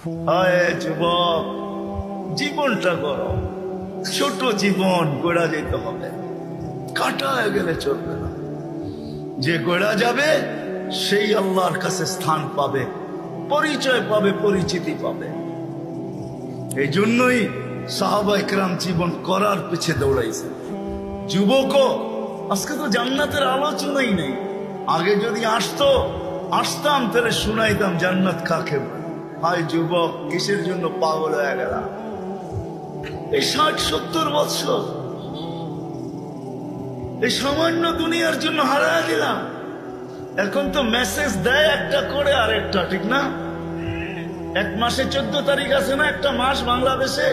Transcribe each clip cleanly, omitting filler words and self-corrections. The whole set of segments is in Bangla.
হায় যুবক, জীবনটা করো, ছোট জীবন গড়া যেতে হবে, কাটায় গেলে চলবে না। যে গড়া যাবে সেই আল্লাহর কাছে স্থান পাবে, পরিচয় পাবে, পরিচিতি পাবে। এই জন্যই সাহাবায়ে কেরাম জীবন করার পিছে দৌড়াইছে। যুবকও আজকে তো জান্নাতের আলোচনাই নেই। আগে যদি আসতাম তাহলে শুনাইতাম জান্নাত কাকে বলে। হায় যুবক, কিসের জন্য পাগল হয়ে গেলাম? এই 60-70 বছর এই সামান্য দুনিয়ার জন্য হারায় দিলাম। এখন তো মেসেজ দেয় একটা করে আর একটা, ঠিক না? এক মাসে 14 তারিখ আসে না? একটা মাস বাংলাদেশে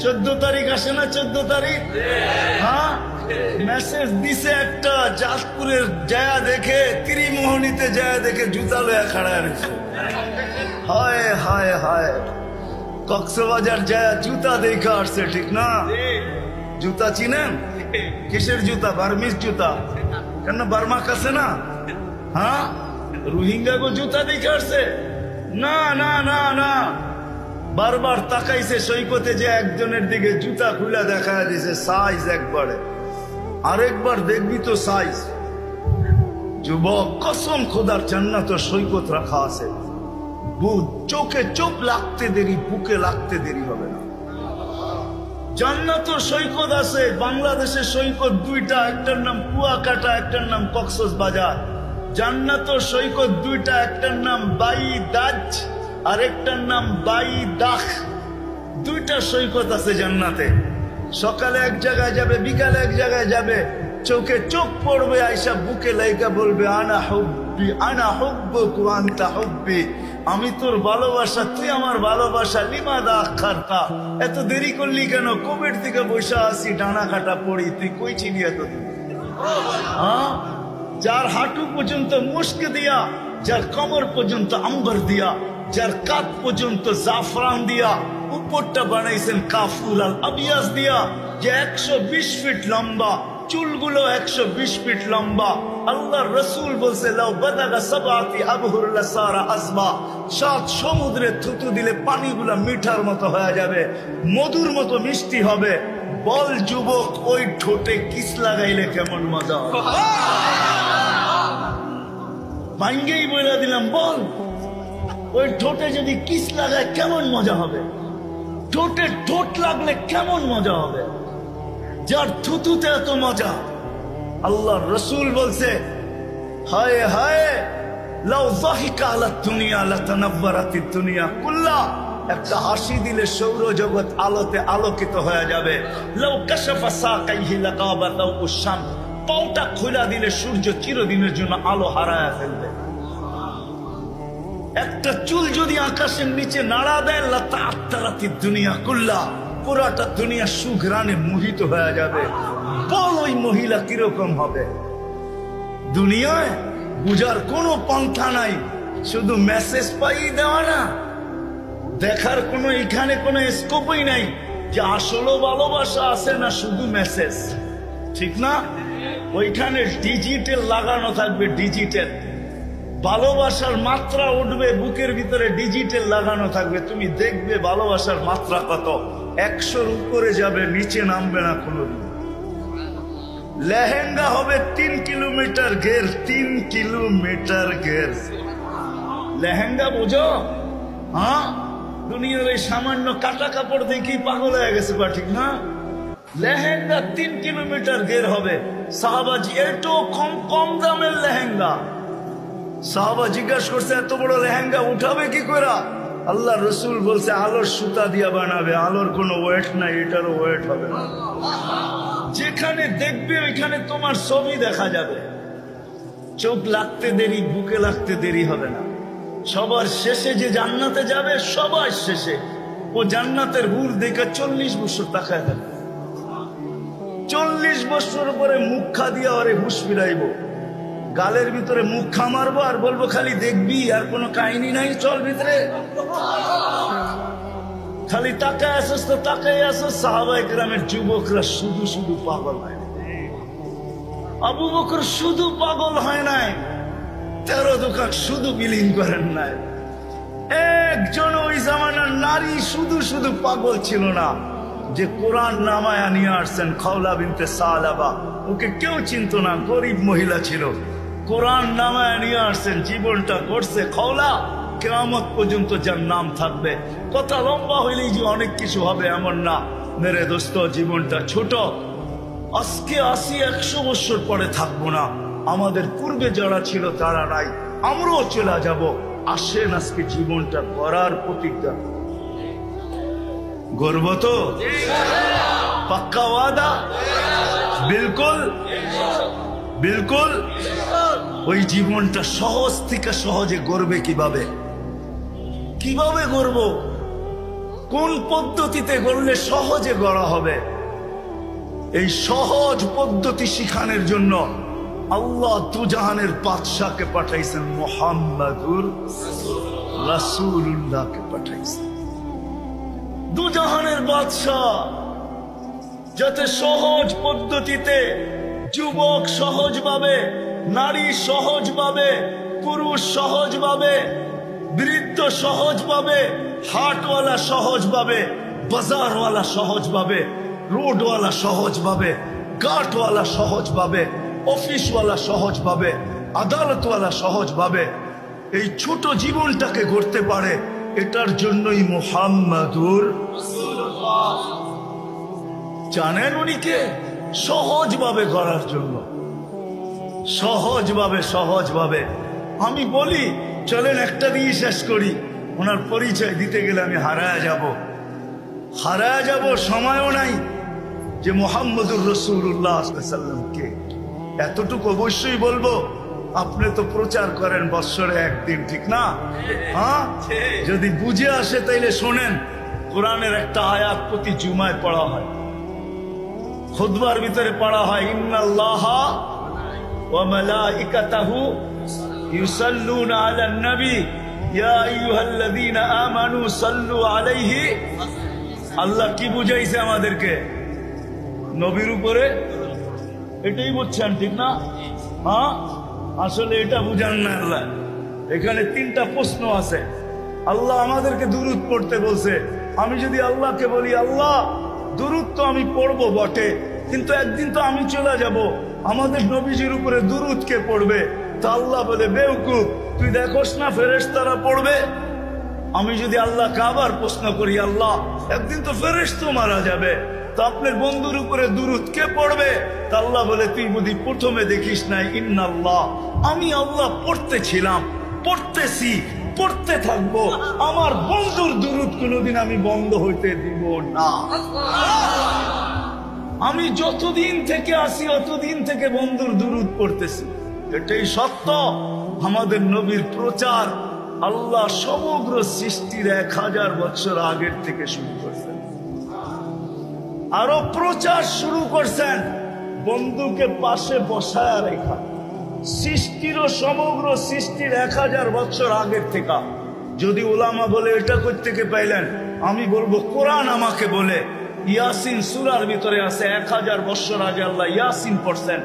14 তারিখ আসে না? 14 তারিখ, হ্যাঁ, মেসেজ দিছে একটা। জাজপুরের জায়া দেখে, ত্রিমোহনীতে জায়া দেখে জুতা লয়া খাড়া রয়েছে। হায় হায় হায়, কক্সবাজার জায়া জুতা দেখে আসছে, ঠিক না? জুতা চিনেন? কিসের জুতা? বার্মিস জুতা। কেন বার্মা কাছে না? হ্যাঁ, রোহিঙ্গা গো জুতা দেখে আসছে? না না না না, বারবার তাকাইছে সৈকতে, যে একজনের দিকে জুতা খুলে দেখা দিছে সাইজ একবারে, আরেকবার দেখবি তো সাইজ। যুবক, কসম খোদার, জান্নাত সৈকত রাখা আছে। চোখে চোখ লাগতে দেরি, বুকে লাগতে দেরি হবে না। জান্নাত সৈকত আছে। বাংলাদেশের সৈকত দুইটা, একটার নাম কুয়াকাটা, একটার নাম কক্সবাজার। জান্নাত সৈকত দুইটা, একটার নাম বাইদাজ আর একটার নাম বাইদাখ। দুইটা সৈকত আছে জান্নাতে। সকালে এক জায়গায় যাবে, বিকালে এক জায়গায় যাবে, চোখে চোখ পড়বে, আয়সা বুকে লাইকা বলবে আনা হুব্বি আনা হুব্বুক ওয়া আনতা হুব্বি, আমি তোর ভালোবাসা, তুই আমার ভালোবাসা। লিমাদা আখারতা, এত দেরি করলি কেন? কোভিড থেকে বসে আসি, ডানা কাটা পড়ি, তুই কই ছিলি এতদিন? হ্যাঁ, যার হাঁটু পর্যন্ত মুস্ক দিয়া, যার কমর পর্যন্ত আম্বর দিয়া, যার কাঁধ পর্যন্ত জাফরান দিয়া, উপরটা বানাইছেন কাফুর আল আবিয়াস দিয়া, যে 120 ফিট লম্বা, চুলগুলো 120 ফিট লম্বা। আল্লাহর রাসূল বলছে লাউ বাদাগা সাবাতি আবহুর লাসারা আজবা, 7 সমুদ্রে থুতু দিলে পানিগুলা মিঠার মতো হয়ে যাবে, মধুর মতো মিষ্টি হবে। বল যুবক, ওই ঠোঁটে কিস লাগাইলে কেমন মজা হবে? ভাঙ্গেই বলে দিলাম, বল ওই ঠোঁটে যদি কিস লাগায় কেমন মজা হবে? ঠোঁটে ঠোঁট লাগলে কেমন মজা হবে? যার থুতুতে এত মজা। আল্লাহর রাসূল বলছে হায় হায় লাউ যাহিকা আলা দুনিয়া লাতানাব্বারাতিদ দুনিয়া কুল্লা, একটা হাসি দিলে সৌরজগৎ আলোতে আলোকিত হয়ে যাবে। লাউ কাশাফা সাকাইহি লাকাবাতাউ শাম, পাউটা খোলা দিলে সূর্য চিরদিনের জন্য আলো হারায় ফেলবে। একটা চুল যদি আকাশের নিচে নাড়া দেয়, লাতাআত্তারাতিদ দুনিয়া কুল্লা, পুরাটা দুনিয়া সুঘ্রাণে মোহিত হয়ে যাবে। বল ওই মহিলা কিরকম হবে? দুনিয়ায় বুঝার কোনো পন্থা নাই, শুধু মেসেজ পাই দেওয়া না, দেখার কোনো এখানে কোনো স্কোপই নাই যে আসলে ভালোবাসা আছে না শুধু মেসেজ, ঠিক না? ওইখানে ডিজিটাল লাগানো থাকবে, ডিজিটাল ভালোবাসার মাত্রা উঠবে, বুকের ভিতরে ডিজিটাল লাগানো থাকবে। তুমি দেখবে ভালোবাসার মাত্রা কত, 100-র উপরে যাবে, নিচে নামবে না কোনোদিন। লেহেঙ্গা হবে 3 কিলোমিটার ঘের, 3 কিলোমিটার ঘের লেহেঙ্গা, বুঝো? হ্যাঁ, দুনিয়ার এই সামান্য কাটা কাপড় দেখি পাগল হয়ে গেছে, বা ঠিক না? লেহেঙ্গা 3 কিলোমিটার ঘের হবে। সাহাবাজি এত কম দামের লেহেঙ্গা। সাহাবা জিজ্ঞাসা করছে এত বড় লেহেঙ্গা উঠাবে কি করে? আল্লাহ রসুল বলছে আলোর সুতা দিয়া বানাবে, আলোর কোনো ওয়েট নাই, এটারও ওয়েট হবে না। যেখানে দেখবে ওইখানে তোমার ছবি দেখা যাবে। চোখ লাগতে দেরি, বুকে লাগতে দেরি হবে না। সবার শেষে যে জান্নাতে যাবে, সবার শেষে ও জান্নাতের হুর দেখে 40 বছর তাকায় থাকবে। 40 বছর পরে মুখা দিয়া ওরে হুশ ফিরাইব, গালের ভিতরে মুখা মারবো আর বলবো খালি দেখবি, আর কোনো কাহিনী নাই, চল ভিতরে। খালি তাকায় আসস তো তাকায় আসস। সাহাবায়ে কেরামের যুবকরা শুধু শুধু পাগল হয়। আবু বকর শুধু পাগল হয় নাই, 13 দোকান শুধু বিলীন করেন নাই। একজন ওই জামানার নারী শুধু শুধু পাগল ছিল না যে কোরআন নামায়া নিয়ে আসছেন খাওলা বিনতে সালাবা, ওকে কেউ চিনত না, গরিব মহিলা ছিল, কোরআন নামায়া নিয়ে আসছেন, জীবনটা গড়ছে খাওলা, কিয়ামত পর্যন্ত যার নাম থাকবে। কথা লম্বা হইলেই যে অনেক কিছু হবে এমন না মেরে দোস্ত, জীবনটা ছোট। আজকে 80-100 বছর পরে থাকবো না, আমাদের পূর্বে যারা ছিল তারা নাই, আমরাও চলে যাব। আসেন আজকে জীবনটা গড়ার প্রতিজ্ঞা গর্ব তো পাক্কা ওয়াদা, বিলকুল বিলকুল। ওই জীবনটা সহজ থেকে সহজে গড়বে কিভাবে, কিভাবে গড়ব, কোন পদ্ধতিতে গড়লে সহজে গড়া হবে? এই সহজ পদ্ধতি শিখানোর জন্য আল্লাহ দুজাহানের বাদশাকে পাঠাইছেন, মুহাম্মাদুর রাসূলুল্লাহকে পাঠাইছেন। দুজাহানের বাদশা যাতে সহজ পদ্ধতিতে যুবক সহজভাবে, নারী সহজভাবে, পুরুষ সহজভাবে, বৃদ্ধ সহজভাবে, হাটওয়ালা সহজভাবে, বাজারওয়ালা সহজভাবে, রোডওয়ালা সহজভাবে, ঘাটওয়ালা সহজভাবে, অফিসওয়ালা সহজভাবে, আদালতওয়ালা সহজভাবে এই ছোট জীবনটাকে গড়তে পারে, এটার জন্যই মুহাম্মাদুর রাসূলুল্লাহ। জানেন উনি কে? সহজভাবে গড়ার জন্য, সহজভাবে সহজভাবে। আমি বলি চলেন একটা দিয়ে শেষ করি, ওনার পরিচয় দিতে গেলে আমি হারায় যাব, সময়ও নাই যে মুহাম্মাদুর রাসূলুল্লাহ সাল্লাল্লাহু আলাইহি ওয়াসাল্লাম কে। এতটুকু অবশ্যই বলবো, আপনি তো প্রচার করেন বৎসরে একদিন, ঠিক না? হ্যাঁ, যদি বুঝে আসে তাইলে শোনেন, কোরআনের একটা আয়াত প্রতি জুমায় পড়া হয়, খুতবার ভিতরে পড়া হয়, ইন্নাল্লাহা ওয়া মালাইকাতাহু ইউসাল্লুনা আলান নবী ইয়া আইয়ুহাল্লাযীনা আমানু সাল্লু আলাইহি। আল্লাহ কি বুঝাইছে আমাদেরকে? নবীর উপরে, এটাই বুঝছেন, ঠিক না? হ্যাঁ, আসলে এটা বুঝান না আল্লাহ। এখানে 3টা প্রশ্ন আছে। আল্লাহ আমাদেরকে দুরূদ পড়তে বলছে। আমি যদি আল্লাহকে বলি, আল্লাহ দুরূদ তো আমি পড়বো বটে, কিন্তু একদিন তো আমি চলে যাব, আমাদের নবীজির উপরে দুরূদ কে পড়বে? তা আল্লাহ বলে, বেওকুফ, তুই দেখোস না ফেরেশতারা পড়বে? আমি যদি আল্লাহকে আবার প্রশ্ন করি, আল্লাহ একদিন তো ফেরেশতা মারা যাবে, তো আপনার বন্ধুর উপরে দুরূদ কে পড়বে? তা আল্লাহ বলে, তুই বুঝি প্রথমে দেখিস নাই, ইন্নাল্লাহ, আমি আল্লাহ পড়তেছিলাম, পড়তেছি, পড়তে থাকবো, আমার বন্ধুর দুরূদ কোনোদিন আমি বন্ধ হইতে দিব না। আমি যতদিন থেকে আসি অতদিন থেকে বন্ধুর দুরূদ পড়তেছি, এটাই সত্য। আমাদের নবীর প্রচার আল্লাহ সমগ্র সৃষ্টির 1000 বছর আগের থেকে শুরু করছেন, আরো প্রচার শুরু করছেন বন্ধুকে পাশে বসায়া রেখা। সৃষ্টিরও সমগ্র সৃষ্টির 1000 বছর আগের থেকে। যদি উলামা বলে এটা কই থেকে পাইলেন, আমি বলবো কোরআন আমাকে বলে। ইয়াসিন সূরার ভিতরে আছে, 1000 বছর আগে আল্লাহ ইয়াসিন পড়ছেন।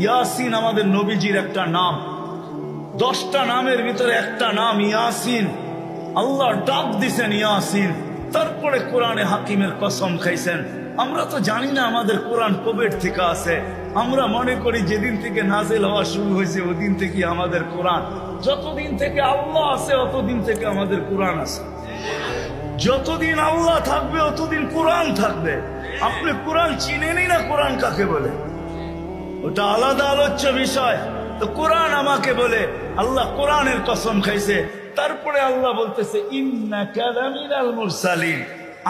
ইয়াসিন আমাদের নবীজির একটা নাম, 10টা নামের ভিতরে একটা নাম ইয়াসিন। আল্লাহ ডাক দিছেন ইয়াসিন, তারপরে কোরআনে হাকিমের কসম খাইছেন। আমরা তো জানি না আমাদের কোরআন কবের থেকে আছে, আমরা মনে করি যেদিন থেকে নাজিল হওয়া শুরু হয়েছে ওদিন থেকে আমাদের কোরআন। যতদিন থেকে আল্লাহ আছে অতদিন থেকে আমাদের কোরআন আছে। যতদিন আল্লাহ থাকবে অতদিন কোরআন থাকবে। আপনি কোরআন চিনেনই না কোরআন কাকে বলে, ওটা আলাদা আলোচ্য বিষয়। তো কোরআন আমাকে বলে, আল্লাহ কোরআনের কসম খাইছে। তারপরে আল্লাহ বলতেছে, ইন্নাকা লামিনাল মুরসালিন।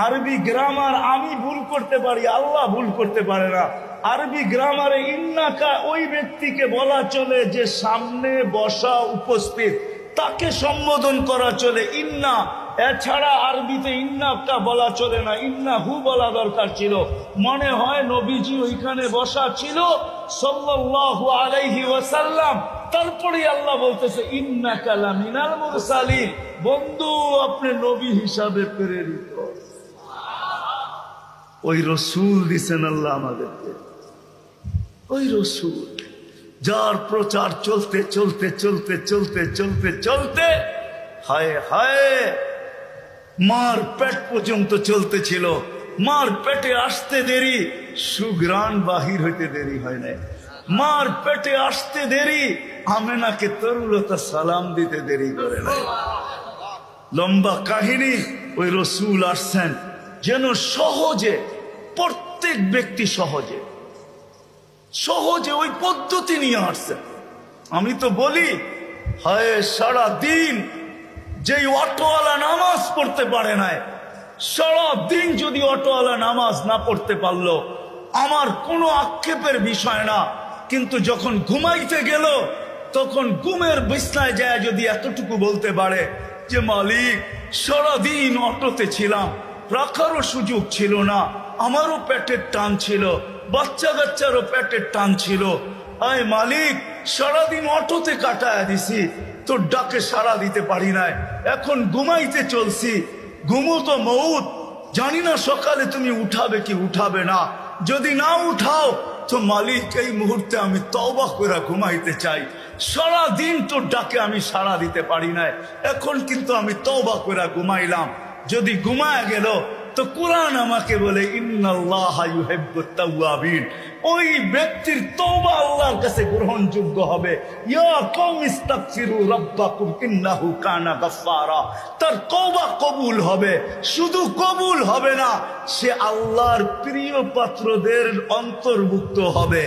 আরবি গ্রামার আমি ভুল করতে পারি, আল্লাহ ভুল করতে পারে না। আরবি গ্রামারে ইন্নাকা ওই ব্যক্তিকে বলা চলে যে সামনে বসা উপস্থিত, তাকে সম্বোধন করা চলে ইন্না। এছাড়া আরবিতে ইন্নাকা বলা চলে না, ইন্না হু বলা দরকার ছিল। মনে হয় নবীজি ওইখানে বসা ছিল সাল্লাল্লাহু আলাইহি ওয়াসাল্লাম। তারপরে আল্লাহ বলতেছে, ইন্নাকা লামিনাল মুরসালিন, বন্ধু আপনি নবী হিসাবে প্রেরিত। ওই রসুল দিছেন আল্লাহ আমাদেরকে, ওই রসুল যার প্রচার চলতে চলতে চলতে চলতে চলতে চলতে হায় হায়, মার পেট পর্যন্ত চলতেছিল, মার পেটে আসতে দেরি, সুঘ্রাণ বাহির হইতে দেরি হয় না। মার পেটে আসতে দেরি, আমেনাকে তরুলতা সালাম দিতে দেরি করে নাই। লম্বা কাহিনী। ওই রসুল আসছেন যেন সহজে, প্রত্যেক ব্যক্তি সহজে সহজে ওই পদ্ধতি নিয়ে আসছেন। আমি তো বলি, হায় সারা দিন যেই অটোওয়ালা নামাজ পড়তে পারে নাই, সারা দিন যদি অটোওয়ালা নামাজ না পড়তে পারলো, আমার কোনো আক্ষেপের বিষয় না, কিন্তু যখন ঘুমাইতে গেল তখন ঘুমের বিছনায় যায় যদি এতটুকু বলতে পারে যে মালিক সারাদিন অটোতে ছিলাম, রাখারও সুযোগ ছিল না, আমারও পেটের টান ছিল, বাচ্চা কাচ্চারও পেটের টান ছিল, আয় মালিক সারাদিন অটোতে কাটায় দিছি, তোর ডাকে সাড়া দিতে পারি নাই, এখন ঘুমাইতে চলছি, ঘুমো তো মউত, জানি না সকালে তুমি উঠাবে কি উঠাবে না, যদি না উঠাও তো মালিক এই মুহূর্তে আমি তওবা করে ঘুমাইতে চাই, সারা দিন তোর ডাকে আমি সাড়া দিতে পারি নাই, এখন কিন্তু আমি তওবা করে ঘুমাইলাম। যদি ঘুমায় গেল তো কোরআন আমাকে বলে ইন্নাল্লাহা ইউহিব্বুত তাওয়াবিন, ওই ব্যক্তির তওবা আল্লাহর কাছে গ্রহণযোগ্য হবে। ইয়া কওমি ইস্তাগফিরু রাব্বাকুম ইন্নাহু কানা গাফফারা, তার তওবা কবুল হবে। শুধু কবুল হবে না, সে আল্লাহর প্রিয় পাত্রদের অন্তর্ভুক্ত হবে,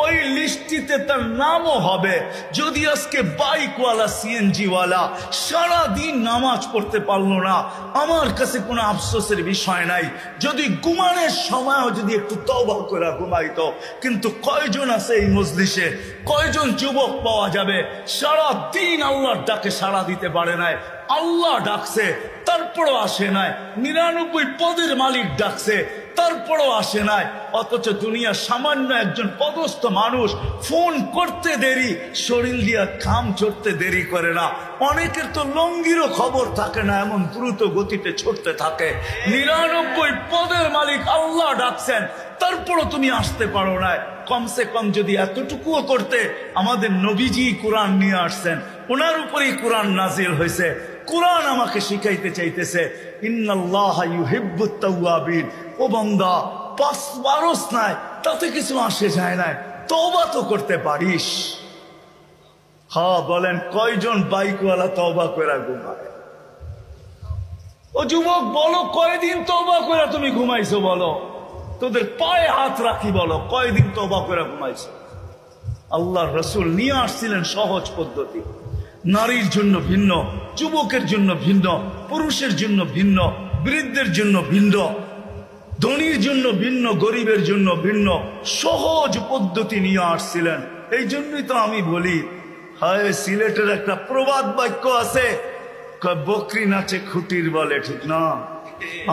ওই লিস্টিতে তার নামও হবে। যদি আজকে বাইকওয়ালা, সিএনজিওয়ালা সারা দিন নামাজ পড়তে পারলো না, আমার কাছে কোনো আফসোসের বিষয় নাই, যদি ঘুমানোর সময়ও যদি একটু তওবা করে ঘুমাইতো। কিন্তু কয়জন আছে এই মজলিসে, কয়জন যুবক পাওয়া যাবে সারা দিন আল্লাহর ডাকে সাড়া দিতে পারে নাই, আল্লাহ ডাকছে তারপরও আসে নাই, 99 পদের মালিক ডাকছে তারপরও আসে নাই, অথচ দুনিয়া সামান্য একজন পদস্থ মানুষ ফোন করতে দেরি, শরীর দিয়া খাম ছড়তে দেরি করে না। অনেকের তো লঙ্গিরও খবর থাকে না, এমন দ্রুত গতিতে ছুটতে থাকে। 99 পদের মালিক আল্লাহ ডাকছেন, তারপরও তুমি আসতে পারো না। কমসে কম যদি এতটুকুও করতে, আমাদের নবীজি কোরআন নিয়ে আসছেন, ওনার উপরেই কোরআন নাজিল হয়েছে, কোরআন আমাকে শিখাইতে চাইতেছে ইন্নাল্লাহা ইউহিব্বুত তাওয়াবিন। ও বান্দা, 5 বারস নাই, তাতে কিছু আসে যায় না, তওবা তো করতে পারিস। হ্যাঁ বলেন, কয়জন বাইকওয়ালা তওবা করে ঘুমায়? ও যুবক বলো, কয়দিন তওবা করে তুমি ঘুমাইছো? বলো, তোদের পায়ে হাত রাখি, বলো কয়দিন তওবা করে ঘুমাইছো? আল্লাহর রাসূল নিয়ে আসছিলেন সহজ পদ্ধতি। নারীর জন্য ভিন্ন, যুবকের জন্য ভিন্ন, পুরুষের জন্য ভিন্ন, বৃদ্ধের জন্য ভিন্ন, ধনীর জন্য ভিন্ন, গরিবের জন্য ভিন্ন, সহজ পদ্ধতি নিয়ে আসছিলেন। এই জন্যই তো আমি বলি, হায় সিলেটের একটা প্রবাদ বাক্য আছে, বকরি নাচে খুঁটির বলে, ঠিক না?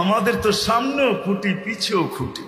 আমাদের তো সামনেও খুঁটি, পিছেও খুঁটি।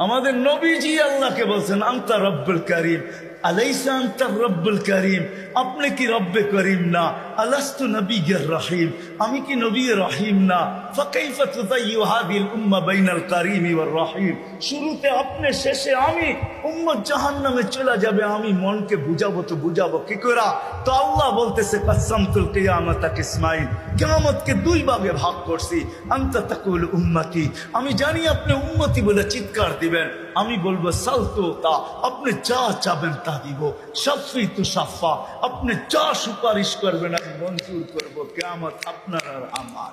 আমাদের নবীজি আল্লাহকে বলছেন আনতা রব্বুল করিম, আলাইসা আনতা রব্বুল করিম, আপনি কি রব্বে করিম না? আলাস্তু নবিয়্যির রহিম, আমি কি নবী রহিম না? ফাকাইফা তুযায়্যু হাযিহিল উম্মাহ বাইনাল করিম ওয়ার রহিম। শুরুতে আপনি, শেষে আমি, উম্মত জাহান্নামে চলে যাবে, আমি মনকে বুঝাবো তো বুঝাবো কি করে? তো আল্লাহ বলতেছে কাসামতুল কিয়ামাতা কিসমাইন, কিয়ামতকে 2 ভাগে ভাগ করছি। আনতা তাকুল উম্মতি, আমি জানি আপনি উম্মতি বলে চিৎকার দিবেন, আমি বলবো সালতু তা, আপনি যা চাবেন তা দিব। শাফি তু শাফা, আপনি যা সুপারিশ করবেন আমি মঞ্জুর করবো। কিয়ামত আপনার আর আমার।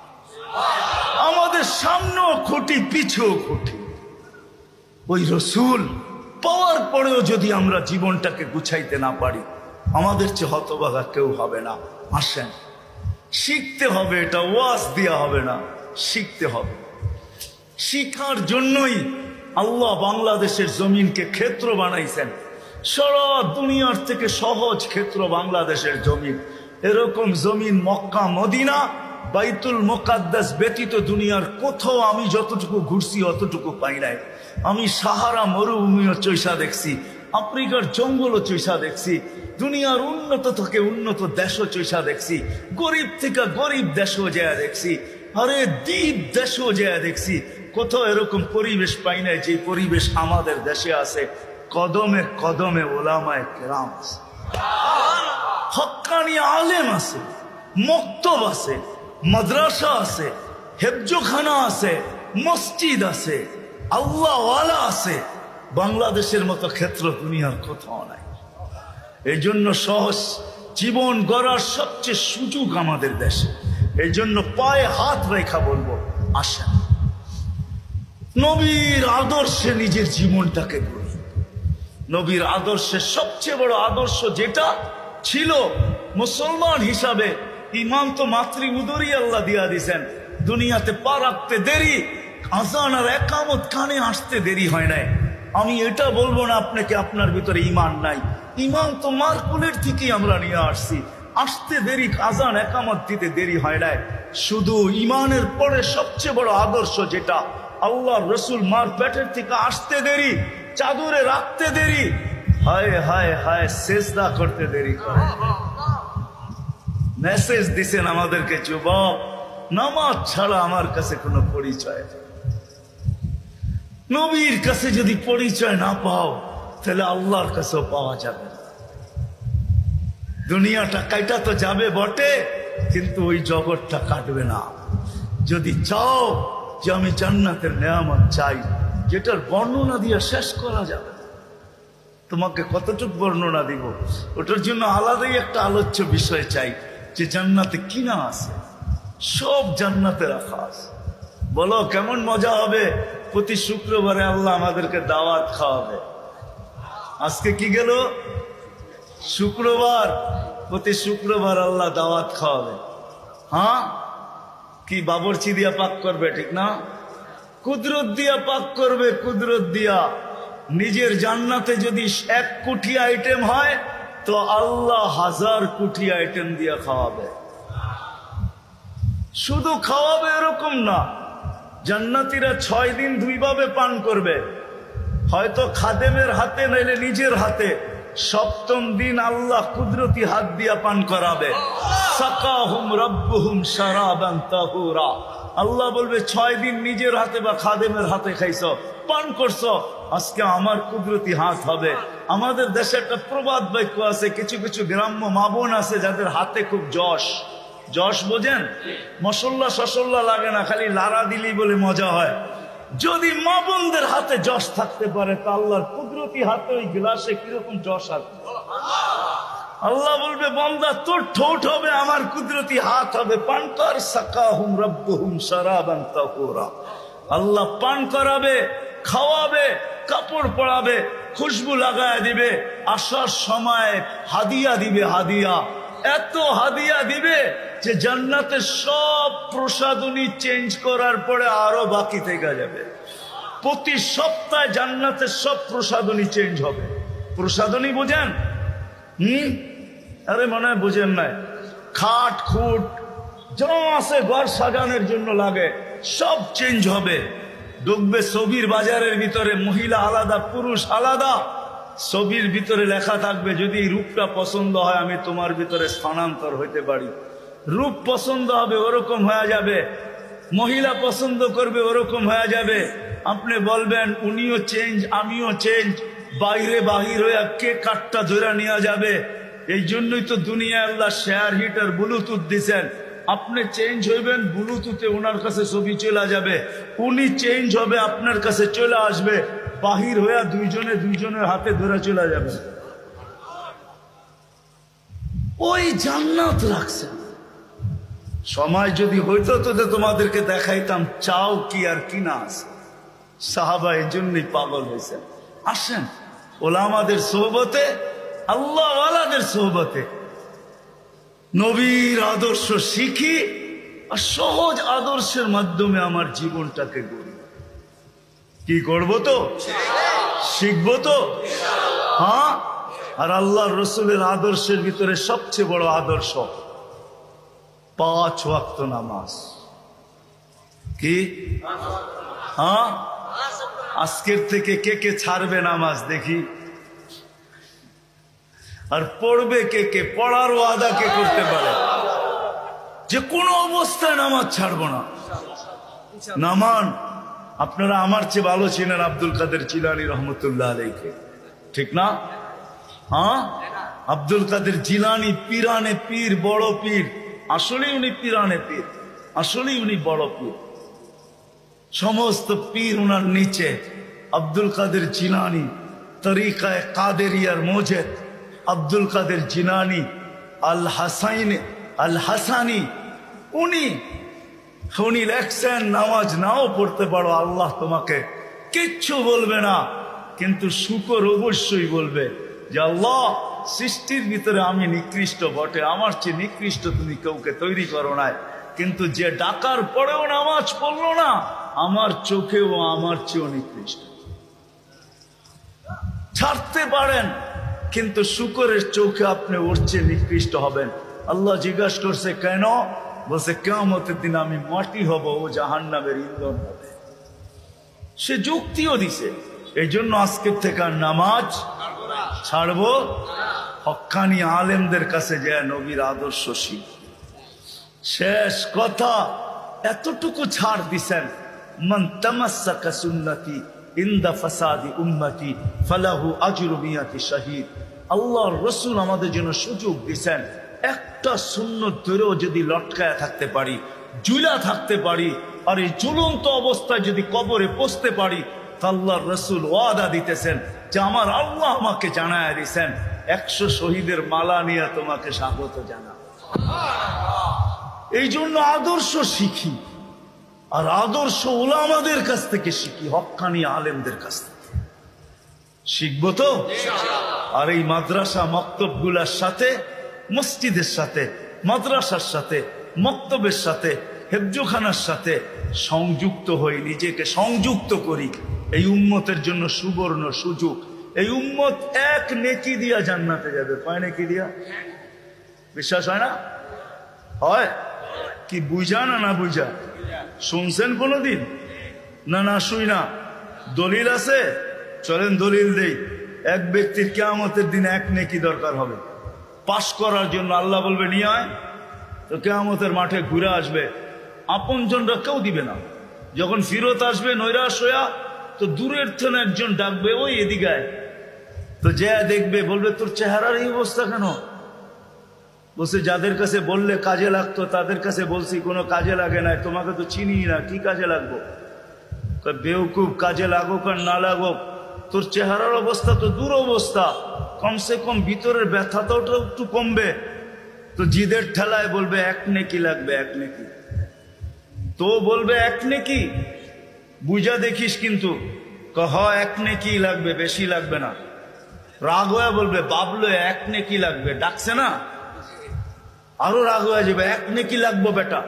আমাদের সামনেও খুঁটি, পিছেও খুঁটি। ওই রসুল পাওয়ার পরেও যদি আমরা জীবনটাকে গুছাইতে না পারি, আমাদের চেয়ে হতভাগা কেউ হবে না। আসেন, শিখতে হবে, এটা ওয়াজ দেওয়া হবে না, শিখতে হবে। শিখার জন্যই আল্লাহ বাংলাদেশের জমিনকে ক্ষেত্র বানাইছেন। সারা দুনিয়ার থেকে সহজ ক্ষেত্র বাংলাদেশের জমিন। এরকম জমিন মক্কা, মদিনা, বাইতুল মুকাদ্দাস ব্যতীত দুনিয়ার কোথাও আমি যতটুকু ঘুরছি অতটুকু পাই নাই। আমি সাহারা মরুভূমিও চৈসা দেখছি, আফ্রিকার জঙ্গলও চৈসা দেখছি, দুনিয়ার উন্নত থেকে উন্নত দেশও চৈসা দেখছি, গরিব থেকে গরিব দেশও যায় দেখছি, আরে দ্বীপ দেশও যায় দেখছি। কোথাও এরকম পরিবেশ পাই নাই যে পরিবেশ আমাদের দেশে আছে। কদমে কদমে ওলামায়ে কেরাম আছে, হক্কানি আলেম আছে, মক্তব আছে, মাদ্রাসা আছে, হেফজোখানা আছে, মসজিদ আছে, আল্লাহওয়ালা আছে। বাংলাদেশের মতো ক্ষেত্র দুনিয়ার কোথাও নাই। এই জন্য সহজ জীবন গড়ার সবচেয়ে সুযোগ আমাদের দেশে। এই জন্য পায়ে হাত রেখা বলবো, আসেন নবীর আদর্শে নিজের জীবনটাকে গড়ি। নবীর আদর্শের সবচেয়ে বড় আদর্শ যেটা ছিল মুসলমান হিসাবে, ইমান তো মাতৃ উদরি আল্লাহ দিয়া দিছেন। দুনিয়াতে পা রাখতে দেরি, আজান আর একামত কানে আসতে দেরি হয় নাই। আমি এটা বলবো না আপনাকে আপনার ভিতরে ইমান নাই, ইমান তো মার কোলের থেকেই আমরা নিয়ে আসছি। আসতে দেরি, আজান একামত দিতে দেরি হয় নাই। শুধু ইমানের পরে সবচেয়ে বড় আদর্শ যেটা, আল্লাহ রসুল মার পেটের থেকে আসতে দেরি, চাদরে রাখতে দেরি, হায় হায় হায় সেজদা করতে দেরি করে। মেসেজ দিছেন আমাদেরকে, যুবক নামাজ ছাড়া আমার কাছে কোনো পরিচয় নেই। নবীর কাছে যদি পরিচয় না পাও তাহলে আল্লাহর কাছেও পাওয়া যাবে না। দুনিয়াটা কাইটা তো যাবে বটে, কিন্তু ওই জগৎটা কাটবে না। যদি চাও যে আমি জান্নাতের নেয়ামত চাই, যেটার বর্ণনা দিয়ে শেষ করা যাবে না, তোমাকে কতটুকু বর্ণনা দিব, ওটার জন্য আলাদাই একটা আলোচ্য বিষয় চাই। যে জান্নাতে কিনা আছে, সব জান্নাতে রাখা আছে। বলো কেমন মজা হবে। প্রতি শুক্রবারে আল্লাহ আমাদেরকে দাওয়াত খাওয়াবে। আজকে কি গেল শুক্রবার, প্রতি শুক্রবার আল্লাহ দাওয়াত খাওয়াবে। হ্যাঁ, কি বাবরচি দিয়া পাক করবে, ঠিক না? কুদরত দিয়া পাক করবে, কুদরত দিয়া। নিজের জান্নাতে যদি 1 কোটি আইটেম হয় তো আল্লাহ 1000 কোটি আইটেম দিয়া খাওয়াবে। শুধু খাওয়াবে এরকম না, জান্নাতীরা 6 দিন 2 ভাবে পান করবে, হয়তো খাদেমের হাতে নাইলে নিজের হাতে। 7ম দিন আল্লাহ কুদরতি হাত দিয়া পান করাবে। সাকাহুম রাব্বুহুম শারাবান তাহুরা। আল্লাহ বলবে 6 দিন নিজের হাতে বা খাদেমের হাতে খাইছো, পান করছো, আজকে আমার কুদরতি হাত হবে। আমাদের দেশে একটা প্রবাদ বাক্য আছে, কিছু কিছু গ্রাম্য মা বোন আছে যাদের হাতে খুব যশ। যশ বোঝেন? মশল্লা সসল্লা লাগে না, খালি লাড়া দিলি বলে মজা হয়। যদি মা বোনদের হাতে যশ থাকতে পারে তো আল্লাহর কুদরতি হাতে ওই গ্লাসে কিরকম যশ আছে। আল্লাহ বলবে, বান্দা তোর ঠোঁট হবে, আমার কুদরতি হাত হবে, পান কর। সাকাহুম রাব্বুহুম শারাবান তাহুরা। আল্লাহ পান করাবে, খাওয়াবে, কাপড় পরাবে, খুশবু লাগায় দিবে, আসার সময় হাদিয়া দিবে। হাদিয়া, এত হাদিয়া দিবে যে জান্নাতের সব প্রসাদনী চেঞ্জ করার পরে আরো বাকি থেকে যাবে। প্রতি সপ্তাহে জান্নাতের সব প্রসাদনী চেঞ্জ হবে। প্রসাদনী বোঝেন? আরে মনে হয় বুঝেন নাই। খাট খুট যা আছে ঘর সাজানোর জন্য লাগে সব চেঞ্জ হবে। ঢুকবে ছবির বাজারের ভিতরে, মহিলা আলাদা, পুরুষ আলাদা। ছবির ভিতরে লেখা থাকবে, যদি রূপটা পছন্দ হয় আমি তোমার ভিতরে স্থানান্তর হইতে পারি। রূপ পছন্দ হবে ওরকম হয়ে যাবে, মহিলা পছন্দ করবে ওরকম হয়ে যাবে। আপনি বলবেন উনিও চেঞ্জ আমিও চেঞ্জ, বাইরে বাহির হয়ে কে কাঠটা ধরে নেওয়া যাবে। এই জন্যই তো দুনিয়া আল্লাহ শেয়ার হিটার ব্লুটুথ দিছেন। আপনি চেঞ্জ হইবেন, ব্লুটুথে ওনার কাছে ছবি চলে যাবে, উনি চেঞ্জ হবে আপনার কাছে চলে আসবে, বাহির হইয়া দুইজনের হাতে ধরে চলে যাবে। ওই জান্নাত রাখছেন। সময় যদি হইতো তো তোমাদেরকে দেখাইতাম চাও কি আর কি না আছে। সাহাবা এই জন্যই পাগল হয়েছেন। আসেন ওলামাদের সোহবতে, আল্লাহওয়ালাদের সোহবতে নবীর আদর্শ শিখি, আর সহজ আদর্শের মাধ্যমে আমার জীবনটাকে গড়ি। কি করবো তো? শিখবো তো? হ্যাঁ। আর আল্লাহ রসুলের আদর্শের ভিতরে সবচেয়ে বড় আদর্শ 5 ওয়াক্ত নামাজ। কি? হ্যাঁ, আজকের থেকে কে কে ছাড়বে নামাজ দেখি? আর পড়বে কে কে? পড়ার ওয়াদা কে করতে পারে যে কোনো অবস্থায় নামাজ ছাড়বো না? নামান। আপনারা আমার চেয়ে ভালো ছিলেন আব্দুল কাদের জিলানী রহমতুল্লাহ আলাইকে, ঠিক না? হ্যাঁ, আব্দুল কাদের জিলানী পীরানে পীর, বড় পীর। আসলেই উনি পীরানে পীর, আসলেই উনি বড় পীর। সমস্ত পীর উনার নিচে। আব্দুল কাদের জিলানী, তরিকায় কাদেরিয়ার মোজেদ আব্দুল কাদের জিলানী আল হাসানি, উনি লেখছেন নামাজ নাও পড়তে পারো, আল্লাহ তোমাকে কিচ্ছু বলবে না, কিন্তু শুকর অবশ্যই বলবে যে আল্লাহ সৃষ্টির ভিতরে আমি নিকৃষ্ট বটে, আমার চেয়ে নিকৃষ্ট তুমি কাউকে তৈরি করো নাই, কিন্তু যে ডাকার পরেও নামাজ পড়লো না আমার চোখেও আমার চেয়েও নিকৃষ্ট। ছাড়তে পারেন কিন্তু শুকরের চোখে আপনি ওর চেয়ে নিকৃষ্ট হবেন। আল্লাহ জিজ্ঞাসা করছে কেন? বলছে কিয়ামতের দিন আমি মাটি হব, ও জাহান্নামের ইন্ধন হবে। সে যুক্তিও দিছে। এই জন্য আজকের থেকে নামাজ ছাড়বো, হক্কানি আলেমদের কাছে যায় নবীর আদর্শ শিখ। শেষ কথা, এতটুকু ছাড় দিছেন, মান তামাসসাকা সুন্নতি ইনদা ফাসাদি উম্মতি ফালাহু আজরু মিয়াতি শাহীদ। আল্লাহর রাসূল আমাদের জন্য সুযোগ দিছেন, একটা সুন্নত ধরেও যদি লটকায়া থাকতে পারি, জুলা থাকতে পারি, আর এই ঝুলন্ত অবস্থায় যদি কবরে পৌঁছতে পারি, তা আল্লাহর রাসূল ওয়াদা দিতেছেন যে আমার আল্লাহ আমাকে জানায়া দিছেন 100 শহীদের মালা নিয়ে তোমাকে স্বাগত জানা। এই জন্য আদর্শ শিখি, আর আদর্শ উলামাদের কাছ থেকে শিখি, হক্কানি আলেমদের কাছ থেকে শিখবো তো। আর এই মাদ্রাসা মক্তবগুলার সাথে, মসজিদের সাথে, মাদ্রাসার সাথে, মক্তবের সাথে, হেফজোখানার সাথে সংযুক্ত হই, নিজেকে সংযুক্ত করি। এই উম্মতের জন্য সুবর্ণ সুযোগ। এই উম্মত এক নেকি দিয়া জান্নাতে যাবে। কয় নেকি দিয়া? বিশ্বাস হয় না? হয় কি? বুঝা না না বুঝা? শুনছেন কোনদিন? না না শুই না। দলিল আছে? চলেন দলিল দেই। এক ব্যক্তির কিয়ামতের দিন এক নেকি দরকার হবে পাশ করার জন্য। আল্লাহ বলবে নিয়ে আয়, তো কিয়ামতের মাঠে ঘুরে আসবে, আপনজনরা কেউ দিবে না। যখন ফিরত আসবে নৈরাশ হইয়া, তো দূরের থেকে একজন ডাকবে, ওই এদিকে আয়। তো যে দেখবে বলবে তোর চেহারার এই অবস্থা কেন? বলছে যাদের কাছে বললে কাজে লাগতো তাদের কাছে বলছি, কোনো কাজে লাগে না, তোমাকে তো চিনি না, কি কাজে লাগবো? বেউকুব, কাজে লাগুক আর না লাগুক, তোর চেহারার অবস্থা তো দূর অবস্থা, কমসে কম ভিতরের ব্যথাটাও একটু কমবে। তো জিদের ঠেলায় বলবে এক নেকি লাগবে, এক নেকি। তো বলবে এক নেকি, বুঝা দেখিস কিন্তু, কহ এক নেকি লাগবে, বেশি লাগবে না। রাগ হয়ে বলবে বাবলো এক নেকি লাগবে, ডাকছে না, আরো রাগ হয়ে যাবে, এক নেকি লাগবো বেটা।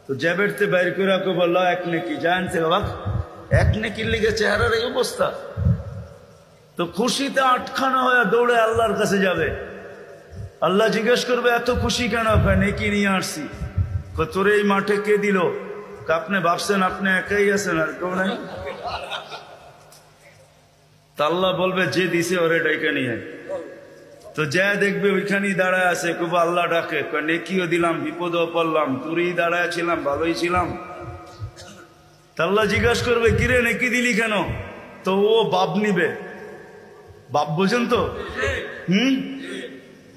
তো জ্যাবেরতে বাইর করে বললো এক নেকি, জানছে বাবা এক নেকির লিগে চেহারার এই অবস্থা। তো খুশিতে আটখানা হয়ে দৌড়ে আল্লাহর কাছে যাবে। আল্লাহ জিজ্ঞেস করবে এত খুশি কেন? নেকি নিয়ে আসছি। তোর এই মাঠে কে দিল? আপনি ভাবছেন আপনি একাই আছেন, আর কেউ নাই? তা আল্লাহ বলবে যে দিছে ওরে ডাইকা নিয়ে। তো যা দেখবে ওইখানেই দাঁড়ায় আছে, খুব আল্লাহ ডাকে, নেকিও দিলাম, বিপদও পড়লাম, দূরেই দাঁড়ায় ছিলাম, ভালোই ছিলাম। তা আল্লাহ জিজ্ঞাসা করবে কিরে নেকি দিলি কেন? তো ও বাপ নিবে। বাপ বোঝেন তো?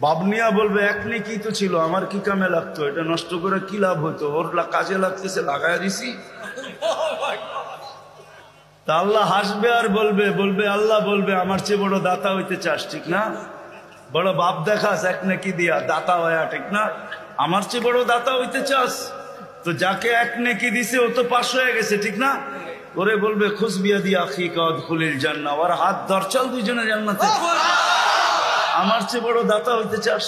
বাপ নিয়া বলবে এক নেকি তো ছিল, আমার কি কামে লাগতো? এটা নষ্ট করে কি লাভ হতো? ওর কাজে লাগতেছে, লাগাই দিছি। তা আল্লাহ হাসবে আর বলবে আল্লাহ বলবে আমার চেয়ে বড় দাতা হইতে চাস, ঠিক না? বড় বাপ দেখাস এক নেকি দিয়া, দাতা হয়া, ঠিক না? আমার চেয়ে বড় দাতা হইতে চাস? তো যাকে এক নেকি দিছে ও তো পাশ হয়ে গেছে, ঠিক না? ওরে বলবে খুশবিয়া দিয়া আখিকা উদখুলিল জান্নাহ, ওর হাত ধর, চল দুইজনে জান্নাতে। আমার চেয়ে বড় দাতা হইতে চাস?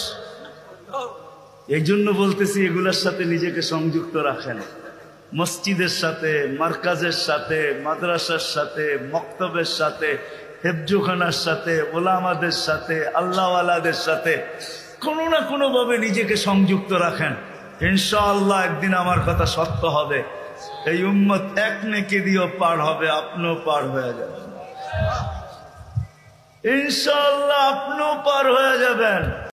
এই জন্য বলতেছি এগুলোর সাথে নিজেকে সংযুক্ত রাখেন। মসজিদের সাথে, মার্কাজের সাথে, মাদ্রাসার সাথে, মক্তবের সাথে, হেফজোখানার সাথে, ওলামাদের সাথে, আল্লাহওয়ালাদের সাথে কোনো না কোনো ভাবে নিজেকে সংযুক্ত রাখেন। ইনশাআল্লাহ একদিন আমার কথা সত্য হবে। এই উম্মত এক নেকি দিয়েও পার হবে, আপনিও পার হয়ে যাবেন ইনশাআল্লাহ, আপনিও পার হয়ে যাবেন।